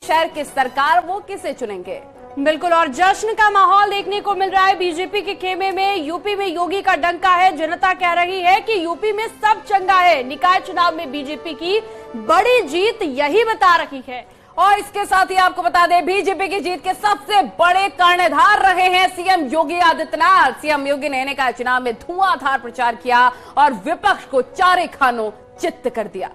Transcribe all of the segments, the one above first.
शहर की सरकार वो किसे चुनेंगे। बिल्कुल, और जश्न का माहौल देखने को मिल रहा है बीजेपी के खेमे में। यूपी में योगी का डंका है। जनता कह रही है कि यूपी में सब चंगा है। निकाय चुनाव में बीजेपी की बड़ी जीत यही बता रही है। और इसके साथ ही आपको बता दें, बीजेपी की जीत के सबसे बड़े कर्णधार रहे हैं सीएम योगी आदित्यनाथ। सीएम योगी ने निकाय चुनाव में धुआंधार प्रचार किया और विपक्ष को चारे खानों चित्त कर दिया।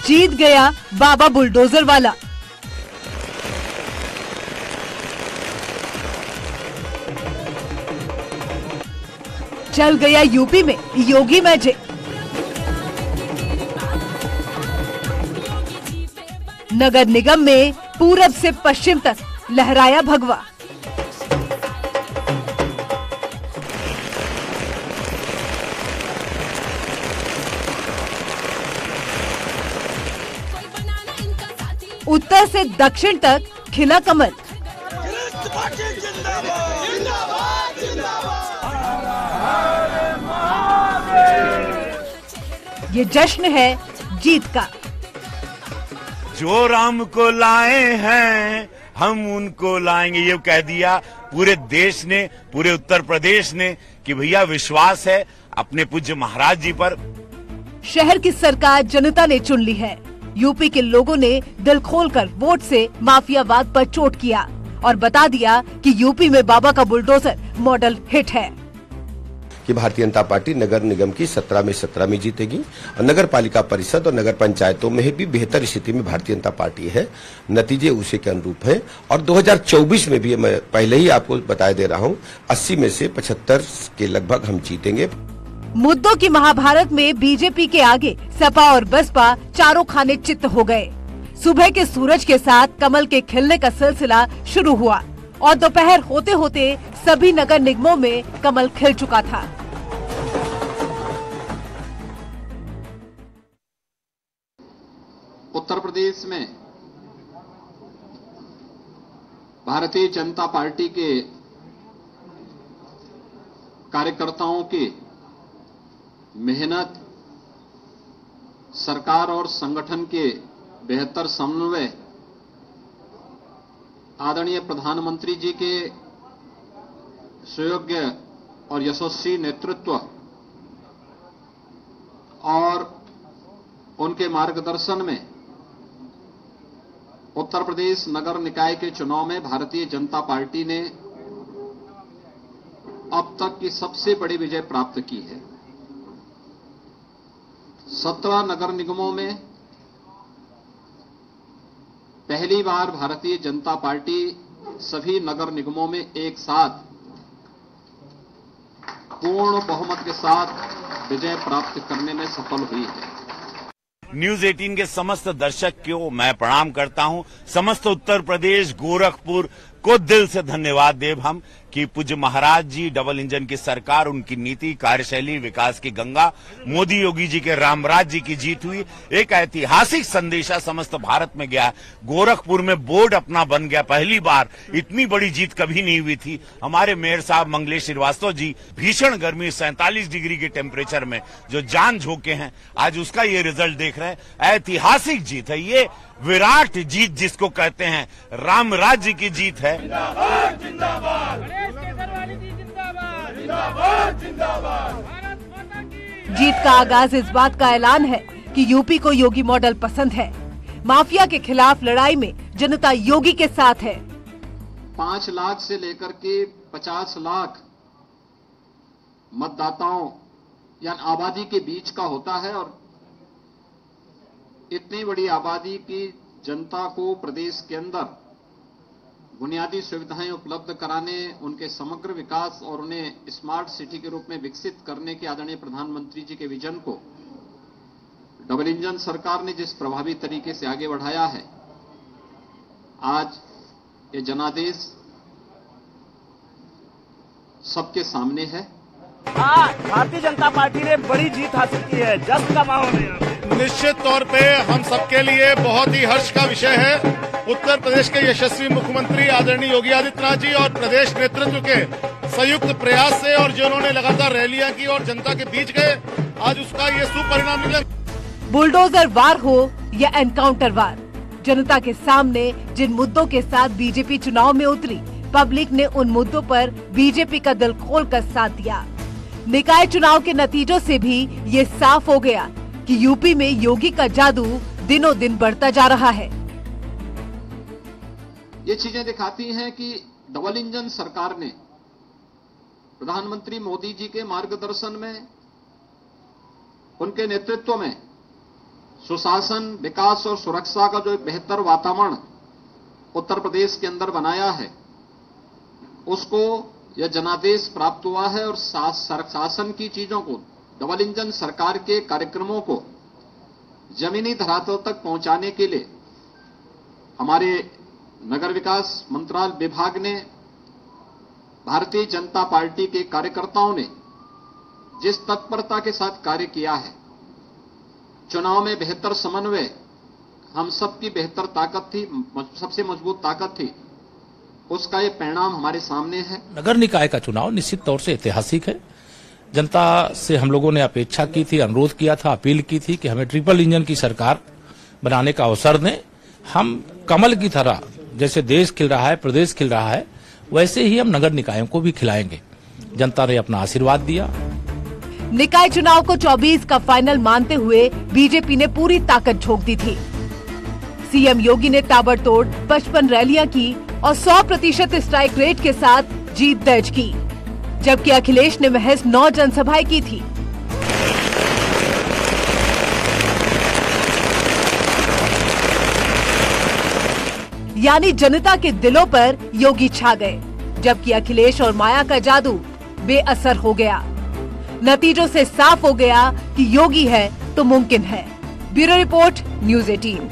जीत गया बाबा बुलडोजर वाला। चल गया यूपी में योगी मैजिक। नगर निगम में पूरब से पश्चिम तक लहराया भगवा। उत्तर से दक्षिण तक खिला कमल। ये जश्न है जीत का। जो राम को लाए हैं हम उनको लाएंगे, ये कह दिया पूरे देश ने, पूरे उत्तर प्रदेश ने कि भैया विश्वास है अपने पूज्य महाराज जी पर। शहर की सरकार जनता ने चुन ली है। यूपी के लोगों ने दिल खोलकर वोट से माफियावाद पर चोट किया और बता दिया कि यूपी में बाबा का बुलडोजर मॉडल हिट है। कि भारतीय जनता पार्टी नगर निगम की 17 में 17 में जीतेगी और नगर पालिका परिषद और नगर पंचायतों में भी बेहतर स्थिति में भारतीय जनता पार्टी है। नतीजे उसी के अनुरूप हैं और 2024 में भी मैं पहले ही आपको बता दे रहा हूं 80 में से 75 के लगभग हम जीतेंगे। मुद्दों की महाभारत में बीजेपी के आगे सपा और बसपा चारों खाने चित्त हो गए। सुबह के सूरज के साथ कमल के खिलने का सिलसिला शुरू हुआ और दोपहर होते होते सभी नगर निगमों में कमल खिल चुका था। उत्तर प्रदेश में भारतीय जनता पार्टी के कार्यकर्ताओं की मेहनत, सरकार और संगठन के बेहतर समन्वय, आदरणीय प्रधानमंत्री जी के सुयोग्य और यशस्वी नेतृत्व और उनके मार्गदर्शन में उत्तर प्रदेश नगर निकाय के चुनाव में भारतीय जनता पार्टी ने अब तक की सबसे बड़ी विजय प्राप्त की है। 17 नगर निगमों में पहली बार भारतीय जनता पार्टी सभी नगर निगमों में एक साथ पूर्ण बहुमत के साथ विजय प्राप्त करने में सफल हुई है। न्यूज 18 के समस्त दर्शक को मैं प्रणाम करता हूं। समस्त उत्तर प्रदेश गोरखपुर को दिल से धन्यवाद देव हम कि पूज्य महाराज जी, डबल इंजन की सरकार, उनकी नीति, कार्यशैली, विकास की गंगा, मोदी योगी जी के रामराज जी की जीत हुई। एक ऐतिहासिक संदेशा समस्त भारत में गया। गोरखपुर में बोर्ड अपना बन गया। पहली बार इतनी बड़ी जीत कभी नहीं हुई थी। हमारे मेयर साहब मंगलेश श्रीवास्तव जी भीषण गर्मी 47 डिग्री के टेम्परेचर में जो जान झोंके हैं, आज उसका ये रिजल्ट देख रहे हैं। ऐतिहासिक जीत है ये, विराट जीत जिसको कहते हैं, राम राज्य की जीत है। जिंदाबाद, जिंदाबाद, जिंदाबाद, जिंदाबाद। जीत का आगाज इस बात का ऐलान है कि यूपी को योगी मॉडल पसंद है। माफिया के खिलाफ लड़ाई में जनता योगी के साथ है। 5 लाख से लेकर के 50 लाख मतदाताओं या आबादी के बीच का होता है और इतनी बड़ी आबादी की जनता को प्रदेश के अंदर बुनियादी सुविधाएं उपलब्ध कराने, उनके समग्र विकास और उन्हें स्मार्ट सिटी के रूप में विकसित करने के आदरणीय प्रधानमंत्री जी के विजन को डबल इंजन सरकार ने जिस प्रभावी तरीके से आगे बढ़ाया है, आज ये जनादेश सबके सामने है। आज भारतीय जनता पार्टी ने बड़ी जीत हासिल की है, जश्न का माहौल है। निश्चित तौर पे हम सबके लिए बहुत ही हर्ष का विषय है। उत्तर प्रदेश के यशस्वी मुख्यमंत्री आदरणीय योगी आदित्यनाथ जी और प्रदेश नेतृत्व के संयुक्त प्रयास से और जो उन्होंने लगातार रैलियां की और जनता के बीच गए, आज उसका ये सुपरिणाम निकला। बुलडोजर वार हो या एनकाउंटर वार, जनता के सामने जिन मुद्दों के साथ बीजेपी चुनाव में उतरी, पब्लिक ने उन मुद्दों पर बीजेपी का दिल खोलकर साथ दिया। निकाय चुनाव के नतीजों से भी ये साफ हो गया कि यूपी में योगी का जादू दिनों दिन बढ़ता जा रहा है। ये चीजें दिखाती हैं कि डबल इंजन सरकार ने प्रधानमंत्री मोदी जी के मार्गदर्शन में, उनके नेतृत्व में सुशासन, विकास और सुरक्षा का जो एक बेहतर वातावरण उत्तर प्रदेश के अंदर बनाया है, उसको यह जनादेश प्राप्त हुआ है। और शासन की चीजों को, डबल इंजन सरकार के कार्यक्रमों को जमीनी धरातल तक पहुंचाने के लिए हमारे नगर विकास मंत्रालय विभाग ने, भारतीय जनता पार्टी के कार्यकर्ताओं ने जिस तत्परता के साथ कार्य किया है, चुनाव में बेहतर समन्वय हम सबकी बेहतर ताकत थी, सबसे मजबूत ताकत थी, उसका ये परिणाम हमारे सामने है। नगर निकाय का चुनाव निश्चित तौर से ऐतिहासिक है। जनता से हम लोगों ने अपेक्षा की थी, अनुरोध किया था, अपील की थी कि हमें ट्रिपल इंजन की सरकार बनाने का अवसर दें। हम कमल की तरह जैसे देश खिल रहा है, प्रदेश खिल रहा है, वैसे ही हम नगर निकायों को भी खिलाएंगे। जनता ने अपना आशीर्वाद दिया। निकाय चुनाव को 24 का फाइनल मानते हुए बीजेपी ने पूरी ताकत झोंक दी थी। सीएम योगी ने ताबड़तोड़ 55 रैलियां की और 100% स्ट्राइक रेट के साथ जीत दर्ज की, जबकि अखिलेश ने महज 9 जनसभाएं की थी। यानी जनता के दिलों पर योगी छा गए, जबकि अखिलेश और माया का जादू बेअसर हो गया। नतीजों से साफ हो गया कि योगी है तो मुमकिन है। Bureau report, news 18।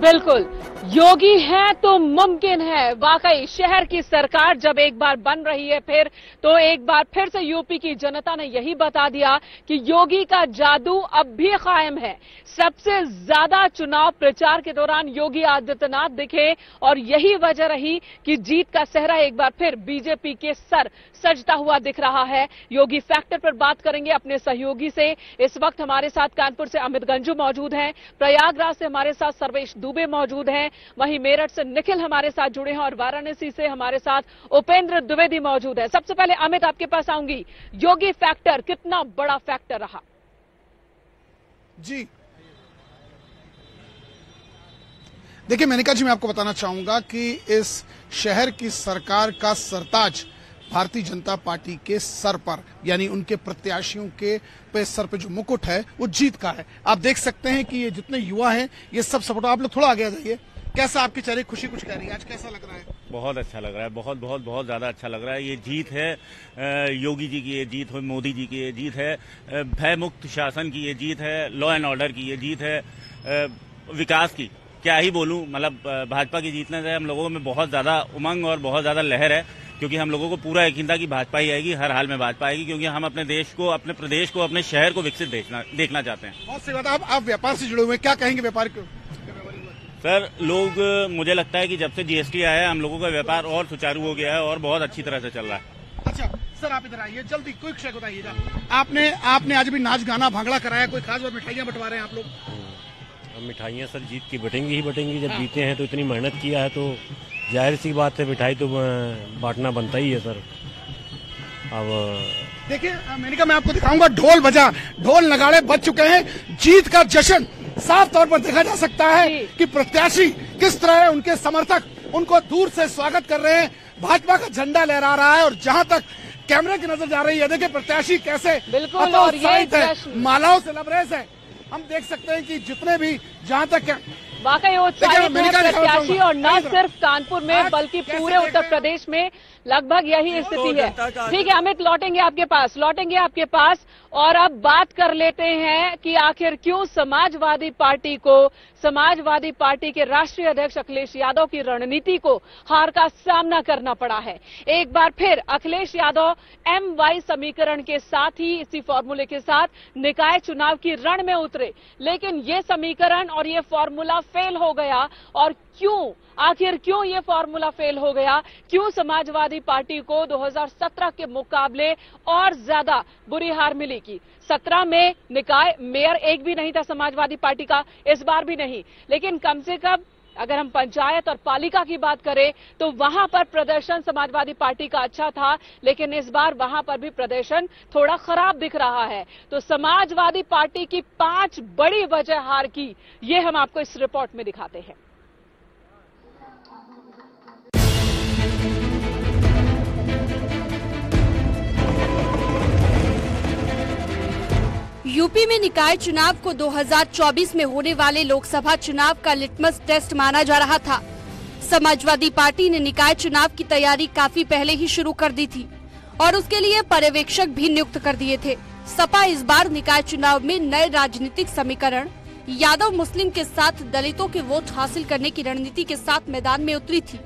बिल्कुल, योगी है तो मुमकिन है। वाकई शहर की सरकार जब एक बार बन रही है फिर, तो एक बार फिर से यूपी की जनता ने यही बता दिया कि योगी का जादू अब भी कायम है। सबसे ज्यादा चुनाव प्रचार के दौरान योगी आदित्यनाथ दिखे और यही वजह रही कि जीत का सेहरा एक बार फिर बीजेपी के सर सजता हुआ दिख रहा है। योगी फैक्टर पर बात करेंगे अपने सहयोगी से। इस वक्त हमारे साथ कानपुर से अमित गंजू मौजूद हैं, प्रयागराज से हमारे साथ सर्वेश दुबे मौजूद हैं, वहीं मेरठ से निखिल हमारे साथ जुड़े हैं और वाराणसी से हमारे साथ उपेंद्र द्विवेदी मौजूद है। सबसे पहले अमित, आपके पास आऊंगी। योगी फैक्टर कितना बड़ा फैक्टर रहा? जी देखिए मेनका जी, मैं आपको बताना चाहूंगा कि इस शहर की सरकार का सरताज भारतीय जनता पार्टी के सर पर, यानी उनके प्रत्याशियों के सर पे जो मुकुट है वो जीत का है। आप देख सकते हैं कि ये जितने युवा हैं ये सब सपोर्ट। आप लोग थोड़ा आगे आ जाइए। कैसा आपके चेहरे खुशी कुछ कह रही है, आज कैसा लग रहा है? बहुत अच्छा लग रहा है, बहुत बहुत बहुत ज्यादा अच्छा लग रहा है। ये जीत है योगी जी की, ये जीत है मोदी जी की, ये जीत है भय मुक्त शासन की, ये जीत है लॉ एंड ऑर्डर की, ये जीत है विकास की। क्या ही बोलूं, मतलब भाजपा की जीतने से हम लोगों में बहुत ज्यादा उमंग और बहुत ज्यादा लहर है, क्योंकि हम लोगों को पूरा यकीन था कि भाजपा ही आएगी, हर हाल में भाजपा आएगी, क्योंकि हम अपने देश को, अपने प्रदेश को, अपने शहर को विकसित देखना चाहते हैं। बहुत सी बात। आप व्यापार से जुड़े हुए हैं, क्या कहेंगे व्यापार को? सर, लोग, मुझे लगता है कि जब से जीएसटी आया है हम लोगों का व्यापार और सुचारू हो गया है और बहुत अच्छी तरह से चल रहा है। अच्छा सर, आप इधर आइए, जल्दी कोई विषय बताइएगा। आपने आज भी नाच गाना भांगड़ा कराया, कोई खास बात? मिठाइयाँ बंटवा रहे हैं आप लोग? मिठाइयाँ सर जीत की बटेंगी ही बटेंगी। जब जीते हैं तो इतनी मेहनत किया है तो जाहिर सी बात है मिठाई तो बांटना बनता ही है सर। अब देखिए मेनका, मैं आपको दिखाऊंगा, ढोल बजा, ढोल नगाड़े बज चुके हैं। जीत का जश्न साफ तौर पर देखा जा सकता है कि प्रत्याशी किस तरह है, उनके समर्थक उनको दूर से स्वागत कर रहे हैं, भाजपा का झंडा लहरा रहा है। और जहां तक कैमरे की नजर जा रही है, देखिए प्रत्याशी कैसे बिल्कुल और ये मालाओं से लबरेज है। हम देख सकते हैं कि जितने भी, जहां तक वाकई उत्साहित है प्रत्याशी, और न सिर्फ कानपुर में बल्कि पूरे उत्तर प्रदेश में लगभग यही स्थिति है। ठीक है अमित, लौटेंगे आपके पास और अब बात कर लेते हैं कि आखिर क्यों समाजवादी पार्टी के राष्ट्रीय अध्यक्ष अखिलेश यादव की रणनीति को हार का सामना करना पड़ा है। एक बार फिर अखिलेश यादव MY समीकरण के साथ ही इसी फॉर्मूले के साथ निकाय चुनाव की रण में उतरे, लेकिन ये समीकरण और ये फॉर्मूला फेल हो गया। और आखिर क्यों ये फॉर्मूला फेल हो गया? क्यों समाजवादी पार्टी को 2017 के मुकाबले और ज्यादा बुरी हार मिली? की 17 में निकाय मेयर एक भी नहीं था समाजवादी पार्टी का, इस बार भी नहीं, लेकिन कम से कम अगर हम पंचायत और पालिका की बात करें तो वहां पर प्रदर्शन समाजवादी पार्टी का अच्छा था, लेकिन इस बार वहां पर भी प्रदर्शन थोड़ा खराब दिख रहा है। तो समाजवादी पार्टी की 5 बड़ी वजह हार की, ये हम आपको इस रिपोर्ट में दिखाते हैं। यूपी में निकाय चुनाव को 2024 में होने वाले लोकसभा चुनाव का लिटमस टेस्ट माना जा रहा था। समाजवादी पार्टी ने निकाय चुनाव की तैयारी काफी पहले ही शुरू कर दी थी और उसके लिए पर्यवेक्षक भी नियुक्त कर दिए थे। सपा इस बार निकाय चुनाव में नए राजनीतिक समीकरण, यादव मुस्लिम के साथ दलितों के वोट हासिल करने की रणनीति के साथ मैदान में उतरी थी।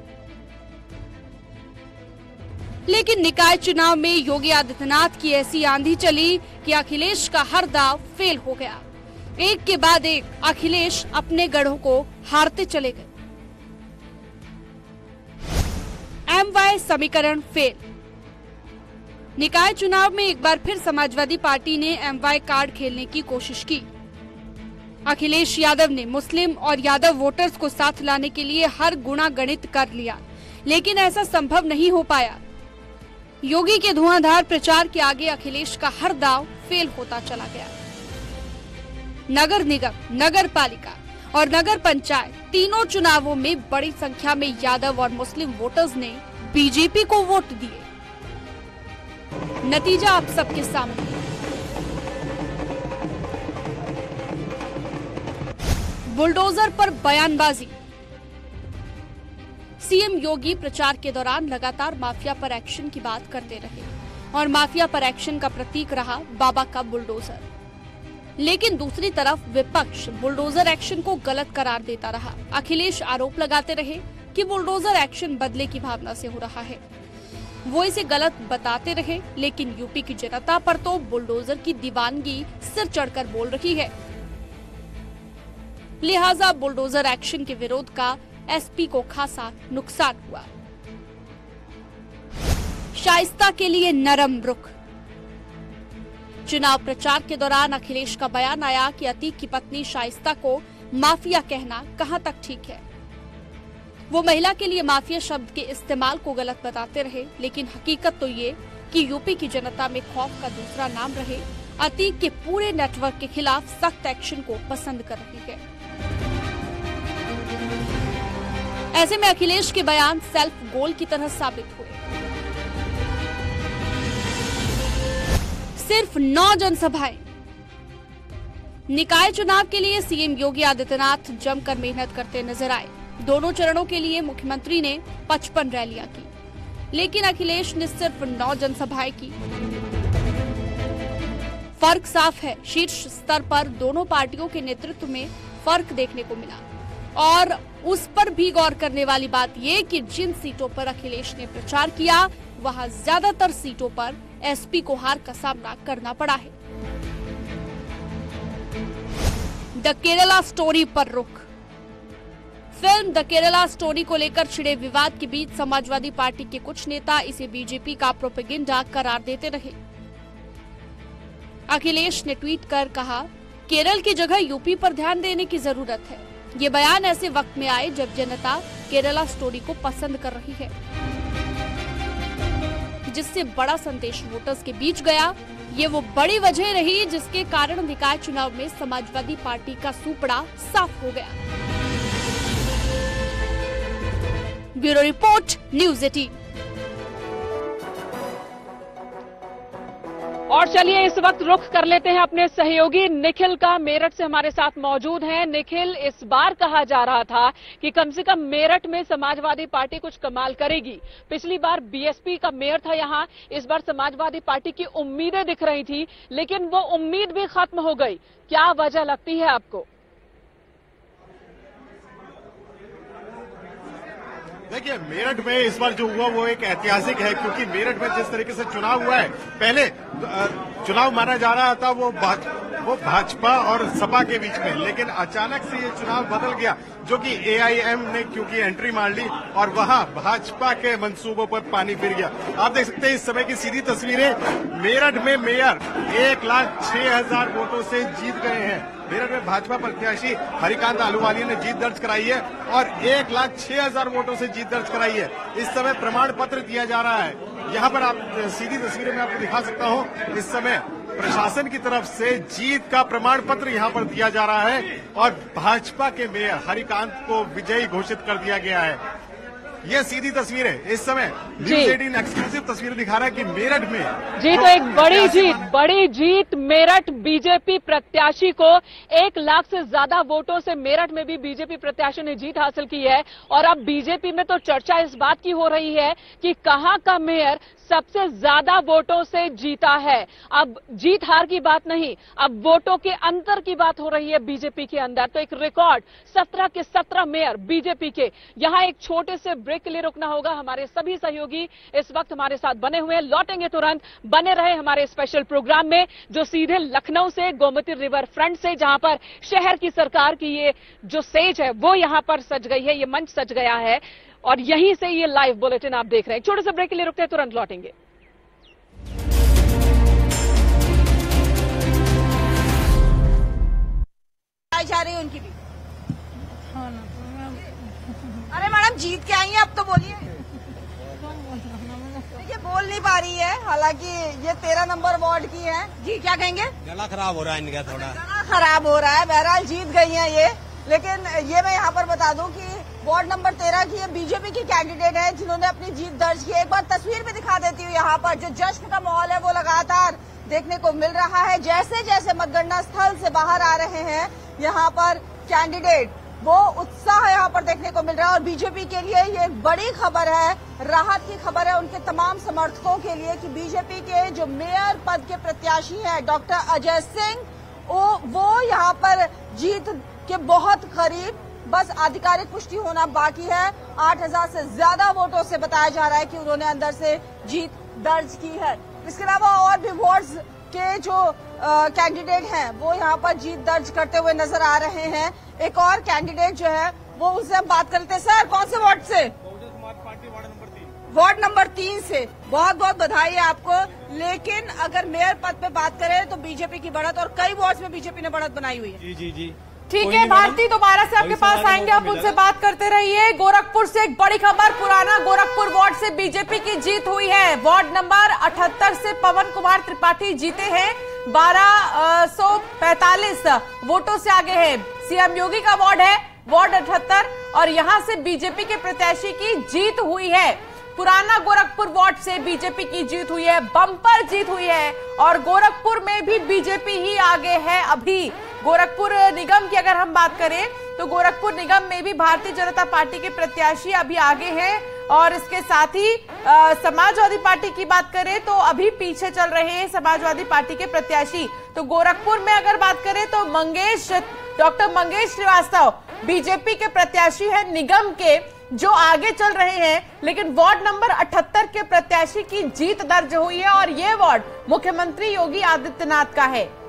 लेकिन निकाय चुनाव में योगी आदित्यनाथ की ऐसी आंधी चली कि अखिलेश का हर दाव फेल हो गया। एक के बाद एक अखिलेश अपने गढ़ों को हारते चले गए। MY समीकरण फेल। निकाय चुनाव में एक बार फिर समाजवादी पार्टी ने MY कार्ड खेलने की कोशिश की। अखिलेश यादव ने मुस्लिम और यादव वोटर्स को साथ लाने के लिए हर गुणा गणित कर लिया, लेकिन ऐसा संभव नहीं हो पाया। योगी के धुआंधार प्रचार के आगे अखिलेश का हर दाव फेल होता चला गया। नगर निगम, नगर पालिका और नगर पंचायत तीनों चुनावों में बड़ी संख्या में यादव और मुस्लिम वोटर्स ने बीजेपी को वोट दिए। नतीजा आप सबके सामने। बुलडोजर पर बयानबाजी। सीएम योगी प्रचार के दौरान लगातार माफिया पर एक्शन की बात करते रहे और माफिया पर एक्शन का प्रतीक रहा बाबा का बुलडोजर। लेकिन दूसरी तरफ विपक्ष बुलडोजर एक्शन को गलत करार देता रहा। अखिलेश आरोप लगाते रहे कि बुलडोजर एक्शन बदले की भावना से हो रहा है। वो इसे गलत बताते रहे, लेकिन यूपी की जनता पर तो बुलडोजर की दीवानगी सिर चढ़कर बोल रही है। लिहाजा बुलडोजर एक्शन के विरोध का एसपी को खासा नुकसान हुआ। शाइस्ता के लिए नरम रुख। चुनाव प्रचार के दौरान अखिलेश का बयान आया कि अतीक की पत्नी शाइस्ता को माफिया कहना कहां तक ठीक है। वो महिला के लिए माफिया शब्द के इस्तेमाल को गलत बताते रहे, लेकिन हकीकत तो ये कि यूपी की जनता में खौफ का दूसरा नाम रहे अतीक के पूरे नेटवर्क के खिलाफ सख्त एक्शन को पसंद कर रही है। ऐसे में अखिलेश के बयान सेल्फ गोल की तरह साबित हुए। सिर्फ 9 जनसभाएं। निकाय चुनाव के लिए सीएम योगी आदित्यनाथ जमकर मेहनत करते नजर आए। दोनों चरणों के लिए मुख्यमंत्री ने 55 रैलियां की, लेकिन अखिलेश ने सिर्फ 9 जनसभाएं की। फर्क साफ है, शीर्ष स्तर पर दोनों पार्टियों के नेतृत्व में फर्क देखने को मिला। और उस पर भी गौर करने वाली बात यह कि जिन सीटों पर अखिलेश ने प्रचार किया वहां ज्यादातर सीटों पर एसपी को हार का सामना करना पड़ा है। द केरला स्टोरी पर रुख। फिल्म द केरला स्टोरी को लेकर छिड़े विवाद के बीच समाजवादी पार्टी के कुछ नेता इसे बीजेपी का प्रोपेगेंडा करार देते रहे। अखिलेश ने ट्वीट कर कहा, केरल की जगह यूपी पर ध्यान देने की जरूरत है। ये बयान ऐसे वक्त में आए जब जनता केरला स्टोरी को पसंद कर रही है, जिससे बड़ा संदेश वोटर्स के बीच गया। ये वो बड़ी वजह रही जिसके कारण निकाय चुनाव में समाजवादी पार्टी का सूपड़ा साफ हो गया। Bureau report, news 18। और चलिए इस वक्त रुख कर लेते हैं अपने सहयोगी निखिल का। मेरठ से हमारे साथ मौजूद हैं। निखिल, इस बार कहा जा रहा था कि कम से कम मेरठ में समाजवादी पार्टी कुछ कमाल करेगी। पिछली बार बीएसपी का मेयर था यहां, इस बार समाजवादी पार्टी की उम्मीदें दिख रही थी, लेकिन वो उम्मीद भी खत्म हो गई। क्या वजह लगती है आपको? देखिए, मेरठ में इस बार जो हुआ वो एक ऐतिहासिक है, क्योंकि मेरठ में जिस तरीके से चुनाव हुआ है, पहले चुनाव माना जा रहा था वो भाजपा और सपा के बीच में, लेकिन अचानक से ये चुनाव बदल गया, जो कि एआईएम ने क्योंकि एंट्री मार ली और वहां भाजपा के मंसूबों पर पानी फिर गया। आप देख सकते हैं इस समय की सीधी तस्वीरें। मेरठ में मेयर 1,06,000 वोटों से जीत गए हैं। मेरठ में भाजपा प्रत्याशी हरिकांत अहलूवालिया ने जीत दर्ज कराई है और 1,06,000 वोटों से जीत दर्ज कराई है। इस समय प्रमाण पत्र दिया जा रहा है। यहाँ पर आप सीधी तस्वीरें में आपको दिखा सकता हूँ। इस समय प्रशासन की तरफ से जीत का प्रमाण पत्र यहाँ पर दिया जा रहा है और भाजपा के मेयर हरिकांत को विजयी घोषित कर दिया गया है। ये सीधी तस्वीर है। इस समय न्यूज़ 18 एक्सक्लूसिव तस्वीर दिखा रहा है कि मेरठ में जी तो एक बड़ी जीत मेरठ बीजेपी प्रत्याशी को 1 लाख से ज्यादा वोटों से मेरठ में भी बीजेपी प्रत्याशी ने जीत हासिल की है। और अब बीजेपी में तो चर्चा इस बात की हो रही है कि कहां का मेयर सबसे ज्यादा वोटों से जीता है। अब जीत हार की बात नहीं, अब वोटों के अंतर की बात हो रही है बीजेपी के अंदर। तो एक रिकॉर्ड 17 के 17 मेयर बीजेपी के। यहां एक छोटे से ब्रेक के लिए रुकना होगा। हमारे सभी सहयोगी इस वक्त हमारे साथ बने हुए हैं, लौटेंगे तुरंत। बने रहे हमारे स्पेशल प्रोग्राम में, जो सीधे लखनऊ से गोमती रिवर फ्रंट से, जहां पर शहर की सरकार की ये जो स्टेज है वो यहां पर सज गई है, ये मंच सज गया है और यहीं से ये लाइव बुलेटिन आप देख रहे हैं। छोटे से ब्रेक के लिए रुकते हैं, तुरंत लौटेंगे। जा रही है उनकी भी। अरे मैडम जीत के आई हैं, अब तो बोलिए। ये बोल नहीं पा रही है, हालांकि ये 13 नंबर वार्ड की है। जी क्या कहेंगे? गला खराब हो रहा है इनका, थोड़ा गला खराब हो रहा है। बहरहाल जीत गई हैं ये, लेकिन ये मैं यहाँ पर बता दूं कि वार्ड नंबर 13 की बीजेपी की कैंडिडेट है जिन्होंने अपनी जीत दर्ज की। एक बार तस्वीर भी दिखा देती हूँ। यहाँ पर जो जश्न का माहौल है वो लगातार देखने को मिल रहा है। जैसे जैसे मतगणना स्थल से बाहर आ रहे हैं यहाँ पर कैंडिडेट, वो उत्साह यहाँ पर देखने को मिल रहा है। और बीजेपी के लिए ये एक बड़ी खबर है, राहत की खबर है उनके तमाम समर्थकों के लिए कि बीजेपी के जो मेयर पद के प्रत्याशी हैं डॉक्टर अजय सिंह, वो यहाँ पर जीत के बहुत करीब, बस आधिकारिक पुष्टि होना बाकी है। 8,000 से ज्यादा वोटों से बताया जा रहा है कि उन्होंने अंदर से जीत दर्ज की है। इसके अलावा और भी वार्ड्स के जो कैंडिडेट हैं वो यहाँ पर जीत दर्ज करते हुए नजर आ रहे हैं। एक और कैंडिडेट जो है वो उनसे हम बात करते हैं। सर कौन से वार्ड से? वार्ड नंबर 3 से। बहुत बहुत बधाई है आपको। लेकिन अगर मेयर पद पे बात करें तो बीजेपी की बढ़त, और कई वार्ड में बीजेपी ने बढ़त बनाई हुई है। जी ठीक है भारती, दोबारा से आपके पास आएंगे, आप उनसे बात करते रहिए। गोरखपुर से एक बड़ी खबर, पुराना गोरखपुर वार्ड से बीजेपी की जीत हुई है। वार्ड नंबर 78 से पवन कुमार त्रिपाठी जीते हैं, 1245 वोटों से आगे है। सीएम योगी का वार्ड है वार्ड 78 और यहां से बीजेपी के प्रत्याशी की जीत हुई है। पुराना गोरखपुर वार्ड से बीजेपी की जीत हुई है, बम्पर जीत हुई है और गोरखपुर में भी बीजेपी ही आगे है। अभी गोरखपुर निगम की अगर हम बात करें तो गोरखपुर निगम में भी भारतीय जनता पार्टी के प्रत्याशी अभी आगे हैं और इसके साथ ही समाजवादी पार्टी की बात करें तो अभी पीछे चल रहे हैं समाजवादी पार्टी के प्रत्याशी। तो गोरखपुर में अगर बात करें तो डॉक्टर मंगेश श्रीवास्तव बीजेपी के प्रत्याशी हैं निगम के, जो आगे चल रहे हैं। लेकिन वार्ड नंबर 78 के प्रत्याशी की जीत दर्ज हुई है और ये वार्ड मुख्यमंत्री योगी आदित्यनाथ का है।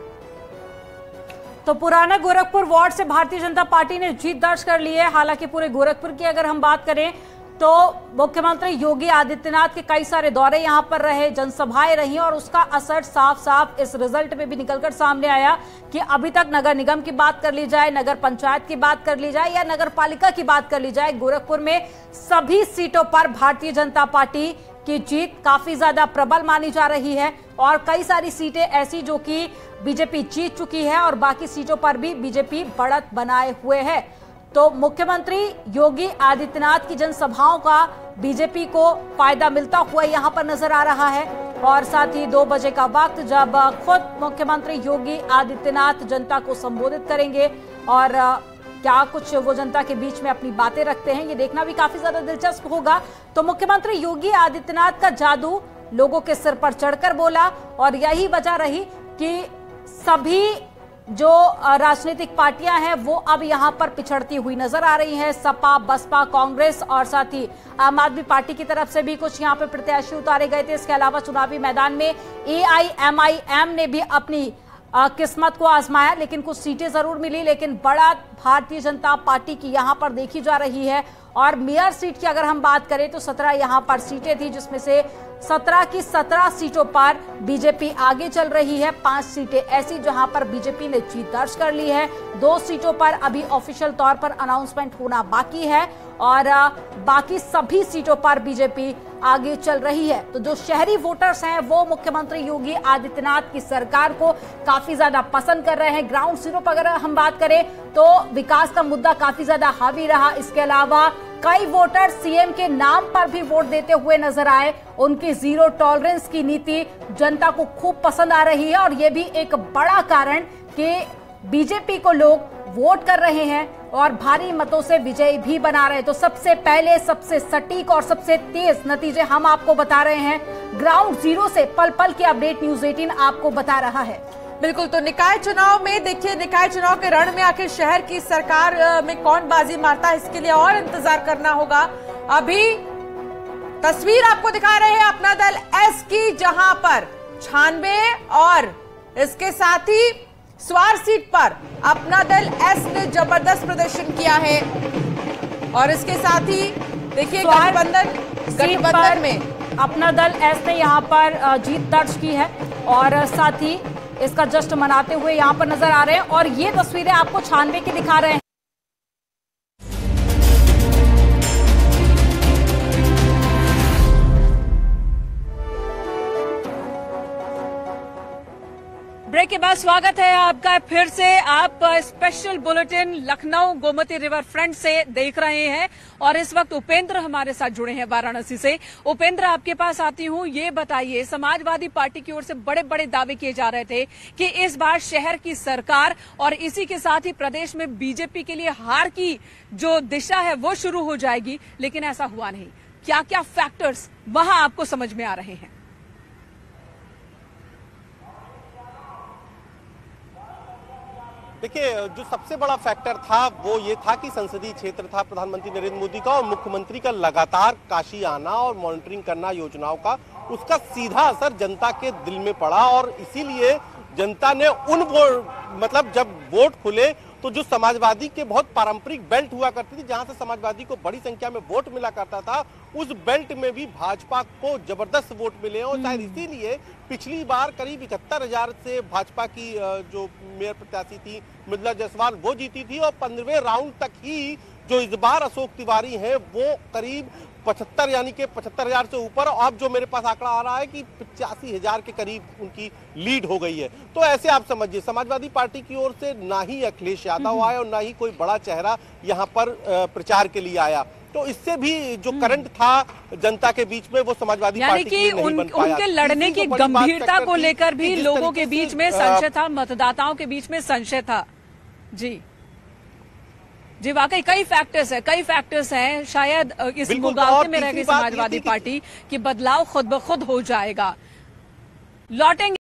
तो पुराना गोरखपुर वार्ड से भारतीय जनता पार्टी ने जीत दर्ज कर ली है। हालांकि पूरे गोरखपुर की अगर हम बात करें तो मुख्यमंत्री योगी आदित्यनाथ के कई सारे दौरे यहां पर रहे, जनसभाएं रही और उसका असर साफ साफ इस रिजल्ट में भी निकलकर सामने आया कि अभी तक नगर निगम की बात कर ली जाए, नगर पंचायत की बात कर ली जाए या नगर पालिका की बात कर ली जाए, गोरखपुर में सभी सीटों पर भारतीय जनता पार्टी की जीत काफी ज्यादा प्रबल मानी जा रही है। और कई सारी सीटें ऐसी जो कि बीजेपी जीत चुकी है और बाकी सीटों पर भी बीजेपी बढ़त बनाए हुए है। तो मुख्यमंत्री योगी आदित्यनाथ की जनसभाओं का बीजेपी को फायदा मिलता हुआ यहां पर नजर आ रहा है। और साथ ही 2 बजे का वक्त जब खुद मुख्यमंत्री योगी आदित्यनाथ जनता को संबोधित करेंगे और क्या कुछ वो जनता के बीच में अपनी बातें रखते हैं, ये देखना भी काफी ज्यादा दिलचस्प होगा। तो मुख्यमंत्री योगी आदित्यनाथ का जादू लोगों के सिर पर चढ़कर बोला और यही वजह रही कि सभी जो राजनीतिक पार्टियां हैं वो अब यहां पर पिछड़ती हुई नजर आ रही हैं। सपा, बसपा, कांग्रेस और साथ ही आम आदमी पार्टी की तरफ से भी कुछ यहां पर प्रत्याशी उतारे गए थे। इसके अलावा चुनावी मैदान में AIMIM ने भी अपनी किस्मत को आजमाया, लेकिन कुछ सीटें जरूर मिली, लेकिन बड़ा भारतीय जनता पार्टी की यहां पर देखी जा रही है। और मेयर सीट की अगर हम बात करें तो 17 यहां पर सीटें थी, जिसमें से 17 की 17 सीटों पर बीजेपी आगे चल रही है। 5 सीटें ऐसी जहां पर बीजेपी ने जीत दर्ज कर ली है। 2 सीटों पर अभी ऑफिशियल तौर पर अनाउंसमेंट होना बाकी है और बाकी सभी सीटों पर बीजेपी आगे चल रही है। तो जो शहरी वोटर्स हैं वो मुख्यमंत्री योगी आदित्यनाथ की सरकार को काफी ज्यादा पसंद कर रहे हैं। ग्राउंड जीरो पर अगर हम बात करें तो विकास का मुद्दा काफी ज्यादा हावी रहा। इसके अलावा कई वोटर सीएम के नाम पर भी वोट देते हुए नजर आए। उनकी जीरो टॉलरेंस की नीति जनता को खूब पसंद आ रही है और ये भी एक बड़ा कारण कि बीजेपी को लोग वोट कर रहे हैं और भारी मतों से विजयी भी बना रहे हैं। तो सबसे पहले सबसे सटीक और सबसे तेज नतीजे हम आपको बता रहे हैं। ग्राउंड जीरो से पल पल की अपडेट न्यूज 18 आपको बता रहा है। बिल्कुल, तो निकाय चुनाव में देखिए, निकाय चुनाव के रण में आखिर शहर की सरकार में कौन बाजी मारता है, इसके लिए और इंतजार करना होगा। अभी तस्वीर आपको दिखा रहे हैं अपना दल एस की, जहां पर 96 और इसके साथ ही स्वार सीट पर अपना दल एस ने जबरदस्त प्रदर्शन किया है। और इसके साथ ही देखिए गठबंधन में अपना दल एस ने यहां पर जीत दर्ज की है और साथ ही इसका जश्न मनाते हुए यहां पर नजर आ रहे हैं। और ये तस्वीरें आपको 96 की दिखा रहे हैं। ब्रेक के बाद स्वागत है आपका फिर से। आप special bulletin Lucknow Gomti river front से देख रहे हैं और इस वक्त उपेंद्र हमारे साथ जुड़े हैं वाराणसी से। उपेंद्र, आपके पास आती हूं, ये बताइए, समाजवादी पार्टी की ओर से बड़े बड़े दावे किए जा रहे थे कि इस बार शहर की सरकार और इसी के साथ ही प्रदेश में बीजेपी के लिए हार की जो दिशा है वो शुरू हो जाएगी, लेकिन ऐसा हुआ नहीं। क्या क्या फैक्टर्स वहां आपको समझ में आ रहे हैं? देखिए, जो सबसे बड़ा फैक्टर था वो ये था कि संसदीय क्षेत्र था प्रधानमंत्री नरेंद्र मोदी का और मुख्यमंत्री का लगातार काशी आना और मॉनिटरिंग करना योजनाओं का, उसका सीधा असर जनता के दिल में पड़ा। और इसीलिए जनता ने जब वोट खुले तो जो समाजवादी के बहुत पारंपरिक बेल्ट हुआ करती थी, जहां से समाजवादी को बड़ी संख्या में वोट मिला करता था, उस बेल्ट में भी भाजपा को जबरदस्त वोट मिले। और शायद इसीलिए पिछली बार करीब 71,000 से भाजपा की जो मेयर प्रत्याशी थी मृदुला जायसवाल वो जीती थी और 15वें राउंड तक ही जो इस बार अशोक तिवारी हैं वो करीब 75 यानी कि 75,000 से ऊपर। अब जो मेरे पास आंकड़ा आ रहा है कि 85,000 के करीब उनकी लीड हो गई है। तो ऐसे आप समझिए, समाजवादी पार्टी की ओर से ना ही अखिलेश यादव आए और ना ही कोई बड़ा चेहरा यहाँ पर प्रचार के लिए आया। तो इससे भी जो करंट था जनता के बीच में वो समाजवादी पार्टी के लिए नहीं बन पाया। उनके लड़ने की गंभीरता को लेकर भी लोगों के बीच में संशय था, मतदाताओं के बीच में संशय था। जी वाकई कई फैक्टर्स हैं। शायद इस मुकाबले में रह गई समाजवादी पार्टी कि बदलाव खुद ब खुद हो जाएगा। लौटेंगे